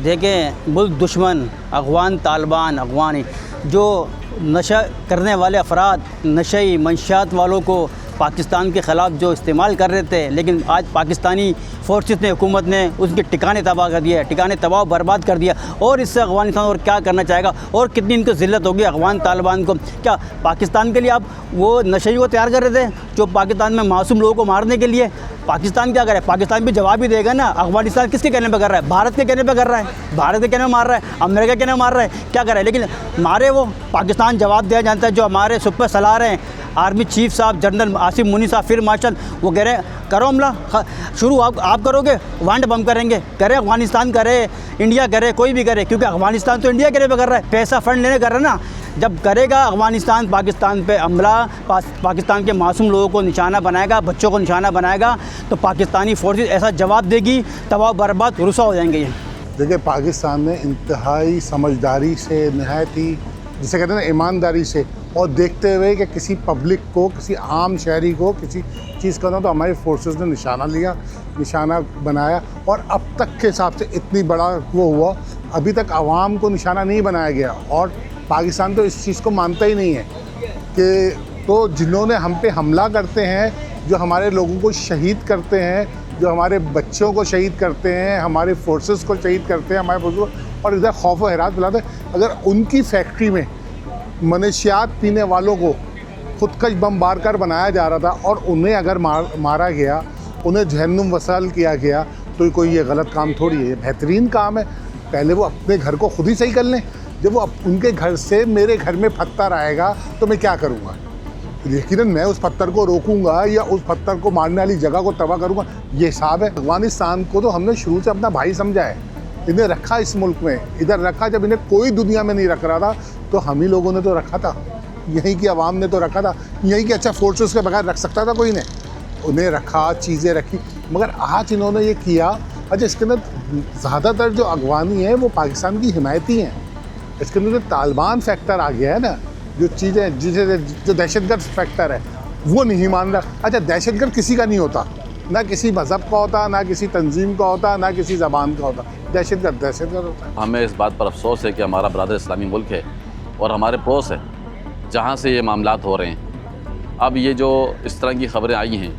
देखें, मुल्क दुश्मन, अफ़गान तालिबान, अफ़गानी जो नशा करने वाले अफराद, नशई मंशियात वालों को पाकिस्तान के ख़िलाफ़ जो इस्तेमाल कर रहे थे, लेकिन आज पाकिस्तानी फ़ोर्सेस ने, हुकूमत ने उसके ठिकाने तबाह कर दिया, ठिकाने तबाह बर्बाद कर दिया। और इससे अफ़गानिस्तान और क्या करना चाहेगा और कितनी इनको ज़िल्लत होगी अफ़गान तालिबान को। क्या पाकिस्तान के लिए आप वो नशई को तैयार कर रहे थे जो पाकिस्तान में मासूम लोगों को मारने के लिए? पाकिस्तान क्या करे? पाकिस्तान भी जवाब ही देगा ना। अफ़गानिस्तान किसके कहने पे कर रहा है? भारत के कहने पे कर रहा है, भारत के कहने पे मार रहा है, अमेरिका के कहने पे मार रहा है, क्या करे? लेकिन मारे वो पाकिस्तान जवाब दिया जानता है। जो हमारे सुपर सलार हैं, आर्मी चीफ साहब जनरल आसिम मुनी साहब, फिर मार्शल, वो कह रहे हैं करो हमला शुरू, आप करोगे, वांड बम करेंगे, करे अफ़गानिस्तान करे, इंडिया करे, कोई भी करे, क्योंकि अफ़गानिस्तान तो इंडिया के लिए कर रहा है, पैसा फंड लेने कर रहा है ना। जब करेगा अफ़गानिस्तान पाकिस्तान पे हमला, पाकिस्तान के मासूम लोगों को निशाना बनाएगा, बच्चों को निशाना बनाएगा, तो पाकिस्तानी फोर्सेस ऐसा जवाब देगी, तबाह बर्बाद रुसवा हो जाएंगे ये। देखिए, पाकिस्तान ने इंतहाई समझदारी से, नहायत ही जिसे कहते हैं ना ईमानदारी से, और देखते हुए कि किसी पब्लिक को, किसी आम शहरी को किसी चीज़ करना, तो हमारे फोर्सेस ने निशाना लिया, निशाना बनाया। और अब तक के हिसाब से इतनी बड़ा वो हुआ, अभी तक आवाम को निशाना नहीं बनाया गया। और पाकिस्तान तो इस चीज़ को मानता ही नहीं है कि तो जिन्होंने हम पे हमला करते हैं, जो हमारे लोगों को शहीद करते हैं, जो हमारे बच्चों को शहीद करते हैं, हमारे फोर्सेस को शहीद करते हैं, हमारे फोर्सेस को, और इधर खौफ व हैरात फैलाते हैं। अगर उनकी फैक्ट्री में मनशियात पीने वालों को खुदकश बम बार कर बनाया जा रहा था और उन्हें अगर मारा गया, उन्हें जहन्नुम वसाल किया गया, तो कोई ये गलत काम थोड़ी है, ये बेहतरीन काम है। पहले वो अपने घर को खुद ही सही कर लें। जब वो उनके घर से मेरे घर में पत्थर आएगा तो मैं क्या करूँगा? यकीनन मैं उस पत्थर को रोकूंगा या उस पत्थर को मारने वाली जगह को तबाह करूँगा। ये हिसाब है। अफ़गानिस्तान को तो हमने शुरू से अपना भाई समझा है, इन्हें रखा इस मुल्क में, इधर रखा। जब इन्हें कोई दुनिया में नहीं रख रहा था तो हम ही लोगों ने तो रखा था, यहीं की आवाम ने तो रखा था, यहीं की अच्छा फोर्सेस के बगैर रख सकता था कोई ने? उन्हें रखा, चीज़ें रखी। मगर आज इन्होंने ये किया। अच्छा, इसके अंदर ज़्यादातर जो अफ़गानी हैं वो पाकिस्तान की हिमायती हैं। इसके अंदर जो तालिबान फैक्टर आ गया है ना, जो चीज़ें जो दहशतगर्द फैक्टर है वो नहीं मान रहा। अच्छा, दहशतगर्द किसी का नहीं होता, ना किसी मज़हब का होता, ना किसी तंजीम का होता, ना किसी ज़बान का होता। दहशतगर्द होता है। हमें इस बात पर अफसोस है कि हमारा बरादर इस्लामी मुल्क है और हमारे पड़ोस है जहाँ से ये मामलात हो रहे हैं। अब ये जो इस तरह की ख़बरें आई हैं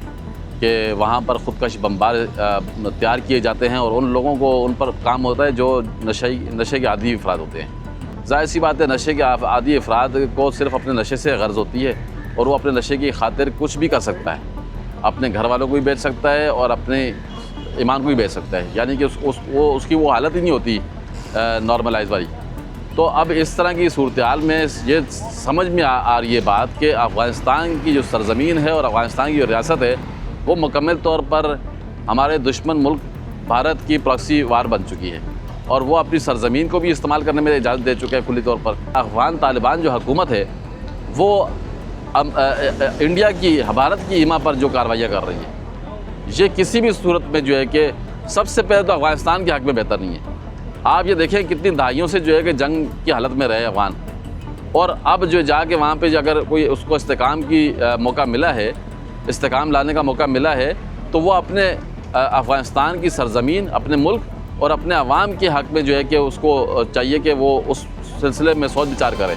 कि वहाँ पर ख़ुदकश बम्बार तैयार किए जाते हैं और उन लोगों को उन पर काम होता है जो नशे के आदी अफराद होते हैं। ज़ाहिर सी बात है, नशे के आदी अफराद को सिर्फ़ अपने नशे से गर्ज़ होती है और वो अपने नशे की खातिर कुछ भी कर सकता है, अपने घर वालों को भी बेच सकता है और अपने ईमान को भी बेच सकता है। यानी कि उसकी वो हालत ही नहीं होती नॉर्मलाइज वाली। तो अब इस तरह की सूरत हाल में ये समझ में आ रही है बात कि अफ़गानिस्तान की जो सरज़मीन है और अफ़गानिस्तान की जो रियासत है वो मुकम्मल तौर पर हमारे दुश्मन मुल्क भारत की प्रॉक्सी वार बन चुकी है और वो अपनी सरज़मीन को भी इस्तेमाल करने में इजाज़त दे चुके हैं खुली तौर पर। अफ़गान तालिबान जो हुकूमत है वो इंडिया की, भारत की ईमा पर जो कार्रवाइयाँ कर रही है, ये किसी भी सूरत में जो है कि सबसे पहले तो अफ़गानिस्तान के हक़ में बेहतर नहीं है। आप ये देखें कितनी दहाइयों से जो है कि जंग की हालत में रहे अफ़गान, और अब जो जाके वहाँ पे अगर कोई उसको इस्तेकाम की मौका मिला है, इस्तेकाम लाने का मौका मिला है, तो वो अपने अफ़गानिस्तान की सरज़मीन, अपने मुल्क और अपने अवाम के हक़ में जो है कि उसको चाहिए कि वो उस सिलसिले में सोच विचार करें।